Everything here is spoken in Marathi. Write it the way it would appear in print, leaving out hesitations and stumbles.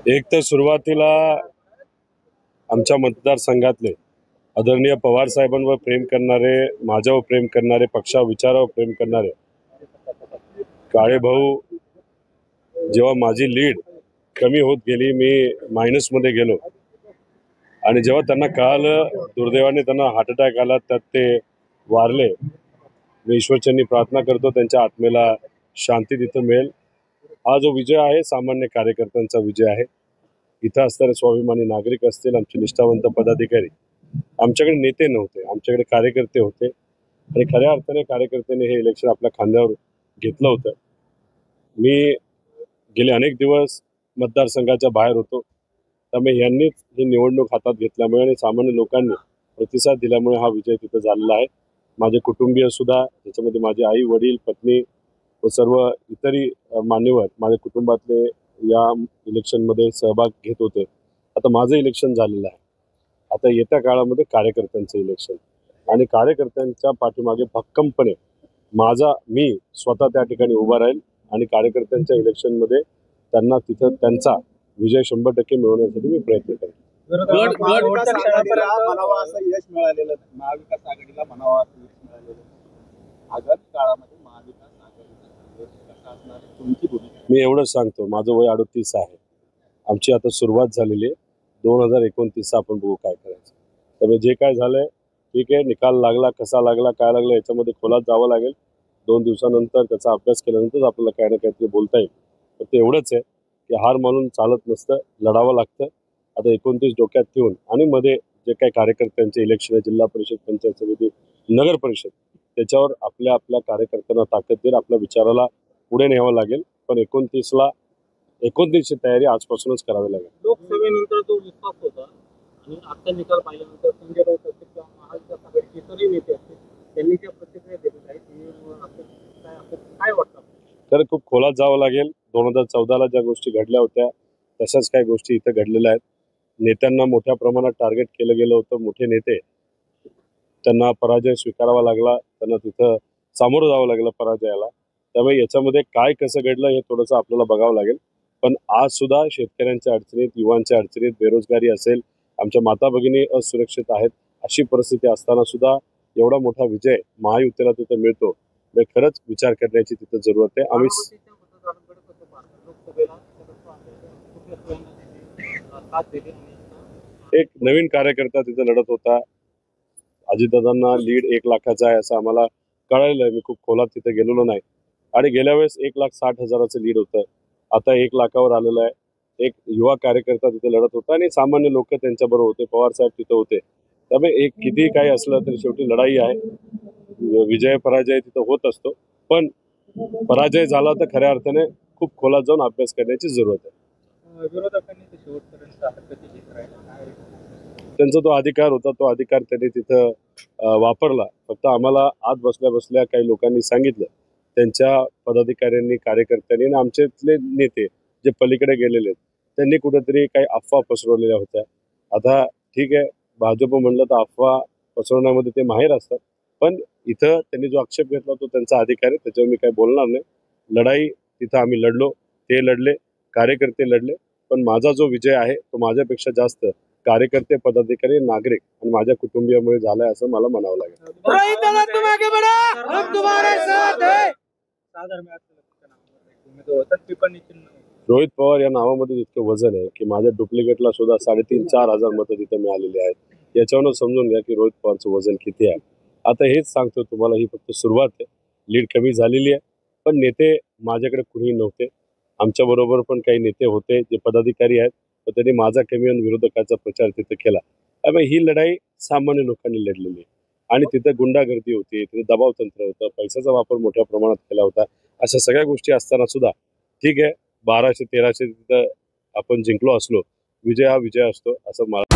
एक तर सुरुवातीला आमच्या मतदारसंघातले आदरणीय पवार साहेबांवर प्रेम करणारे, माझ्यावर प्रेम करणारे, पक्षावर विचारावर प्रेम करणारे काळे भाऊ, जेव्हा माझी लीड कमी होत गेली, मी मायनसमध्ये गेलो आणि जेव्हा त्यांना कळालं, दुर्दैवाने त्यांना हार्ट अटॅक आला, त्यात ते वारले. मी ईश्वरचरणी प्रार्थना करतो त्यांच्या आत्मेला शांती तिथं मिळेल. हा जो विजय आहे सामान्य कार्यकर्त्यांचा विजय आहे. इथं असणारे स्वाभिमानी नागरिक असतील, आमचे निष्ठावंत पदाधिकारी, आमच्याकडे नेते नव्हते, आमच्याकडे कार्यकर्ते होते आणि खऱ्या अर्थाने कार्यकर्त्यांनी हे इलेक्शन आपल्या खांद्यावर घेतलं होतं. मी गेले अनेक दिवस मतदारसंघाच्या बाहेर होतो, त्यामुळे यांनीच ही निवडणूक हातात घेतल्यामुळे आणि सामान्य लोकांनी प्रतिसाद दिल्यामुळे हा विजय तिथं झालेला आहे. माझे कुटुंबीय सुद्धा, त्याच्यामध्ये माझे आई वडील, पत्नी व सर्व इतरही मान्यवर माझ्या कुटुंबातले या इलेक्शनमध्ये सहभाग घेत होते. आता माझं इलेक्शन झालेलं आहे. आता येत्या काळामध्ये कार्यकर्त्यांचं इलेक्शन आणि कार्यकर्त्यांच्या पाठीमागे भक्कमपणे मी स्वतः त्या ठिकाणी उभा राहील आणि कार्यकर्त्यांच्या इलेक्शनमध्ये त्यांना तिथं त्यांचा विजय 100% मिळवण्यासाठी मी प्रयत्न करेन. यश मिळालेलं महाविकास आघाडीला म्हणावा यश मिळालेलं आगामी काळामध्ये महाविकास मी एवढंच सांगतो, माझं वय 38 आहे. आमची आता सुरुवात झालेली आहे. 2029 आपण बघू काय करायचं. त्यामुळे जे काय झालंय ठीक आहे, निकाल लागला, कसा लागला, काय लागला, याच्यामध्ये खोलात जावं लागेल. 2 दिवसानंतर त्याचा अभ्यास केल्यानंतर आपल्याला काही ना काहीतरी बोलता येईल. तर ते एवढंच आहे की हार मानून चालत नसतं, लढावं लागतं. आता 29 डोक्यात ठेवून आणि मध्ये जे काही कार्यकर्त्यांचे इलेक्शन आहे, जिल्हा परिषद, पंचायत समिती, नगर परिषद, त्याच्यावर आपल्या कार्यकर्त्यांना ताकद देईल, आपल्या विचाराला पुढे न्यावं लागेल. पण 29ची तयारी आजपासूनच करावी लागेल. लोकसभेनंतर जो विश्वास होता आणि आता निकाल पाहिल्यानंतर संजय राऊत असतील किंवा महाविकास आघाडीचे इतरही नेते असतील, त्यांनी त्या प्रतिक्रिया दिलेल्या आहेत. काय वाटतं? तर खूप खोलात जावं लागेल. 2014ला ज्या गोष्टी घडल्या होत्या तशाच काही गोष्टी इथं घडलेल्या आहेत. नेत्यांना मोठ्या प्रमाणात टार्गेट केलं गेलं होतं. मोठे नेते, त्यांना पराजय स्वीकारावा लागला, त्यांना तिथं सामोरं जावं लागलं पराजयाला. त्यामुळे याच्यामध्ये काय कसं घडलं हे थोडंसं आपल्याला बघावं लागेल. पण आज सुद्धा शेतकऱ्यांच्या अडचणीत, युवांच्या अडचणीत, बेरोजगारी असेल, आमच्या माता भगिनी असुरक्षित आहेत, अशी परिस्थिती असताना सुद्धा एवढा मोठा विजय महायुतीला तिथं मिळतो, खरंच विचार करण्याची तिथं जरूरत आहे. आम्ही एक नवीन कार्यकर्ता तिथं लढत होता. अजितदादांना लीड 1 लाखाचा आहे असं आम्हाला कळायलं. मी खूप खोलात तिथे गेलेलो नाही आणि गेल्या वेळेस 1,60,000चं लीड होतं. आता 1 लाखावर आलेलं आहे. एक युवा कार्यकर्ता तिथे लढत होता आणि सामान्य लोक त्यांच्याबरोबर होते. पवार साहेब तिथं होते. त्यामुळे एक किती काही असलं तरी शेवटी लढाई आहे. विजय पराजय तिथं होत असतो, पण पराजय झाला तर खऱ्या अर्थाने खूप खोलात जाऊन अभ्यास करण्याची जरूरत आहे. त्यांचा तो अधिकार होता, तो अधिकार त्यांनी तिथं वापरला. फक्त आम्हाला आत बसल्या बसल्या काही लोकांनी सांगितलं, त्यांच्या पदाधिकाऱ्यांनी, कार्यकर्त्यांनी आणि आमच्यातले नेते जे पलीकडे गेलेले आहेत, त्यांनी कुठेतरी काही अफवा पसरवलेल्या होत्या. आता ठीक आहे, भाजप म्हणलं तर अफवा पसरवण्यामध्ये ते माहीर असतात, पण इथं त्यांनी जो आक्षेप घेतला तो त्यांचा अधिकार आहे, त्याच्यावर मी काही बोलणार नाही. लढाई तिथं आम्ही लढलो, ते लढले, कार्यकर्ते लढले, पण माझा जो विजय आहे तो माझ्यापेक्षा जास्त कार्यकर्ते, पदाधिकारी, नागरिक आणि माझ्या कुटुंबियामुळे झालाय असं मला म्हणावं लागेल. रोहित पवार या नावामध्ये इतकं वजन आहे की माझ्या डुप्लिकेटला सुद्धा 3,500-4 हजार मतं तिथं मिळालेली आहेत. याच्यावरून समजून घ्या की रोहित पवारचं वजन किती आहे. आता हेच सांगतो तुम्हाला, ही फक्त सुरुवात आहे. लीड कमी झालेली आहे, पण नेते माझ्याकडे कुणीही नव्हते. आमच्या बरोबर पण काही नेते होते जे पदाधिकारी आहेत, तर त्यांनी माझा कमी आणि विरोधकाचा प्रचार तिथे केला. त्यामुळे ही लढाई सामान्य लोकांनी लढलेली आहे आणि तिथं गुंडागर्दी होती, तिथे दबाव तंत्र होतं, पैशाचा वापर मोठ्या प्रमाणात केला होता. अशा सगळ्या गोष्टी असताना सुद्धा ठीक आहे, 1200-1300 तिथं आपण जिंकलो असलो, विजय हा विजय असतो असं मला